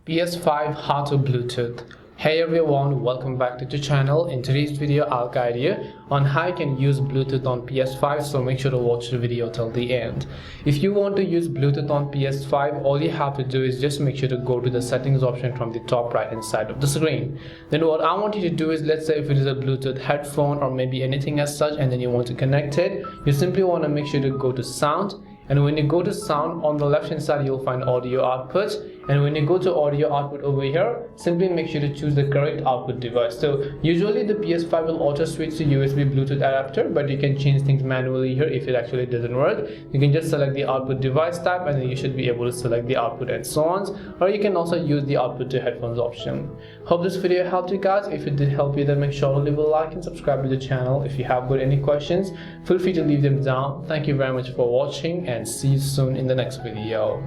PS5 how to Bluetooth. Hey everyone, welcome back to the channel. In today's video I'll guide you on how you can use Bluetooth on PS5, so make sure to watch the video till the end. If you want to use Bluetooth on PS5, all you have to do is just make sure to go to the settings option from the top right hand side of the screen. Then what I want you to do is, let's say if it is a Bluetooth headphone or maybe anything as such, and then you want to connect it, you simply want to make sure to go to sound. And when you go to sound, on the left hand side you'll find audio output, and when you go to audio output over here, simply make sure to choose the correct output device. So usually the PS5 will auto switch to USB Bluetooth adapter, but you can change things manually here. If it actually doesn't work, you can just select the output device type and then you should be able to select the output and so on, or you can also use the output to headphones option. Hope this video helped you guys. If it did help you, then make sure to leave a like and subscribe to the channel. If you have got any questions, feel free to leave them down. Thank you very much for watching and see you soon in the next video.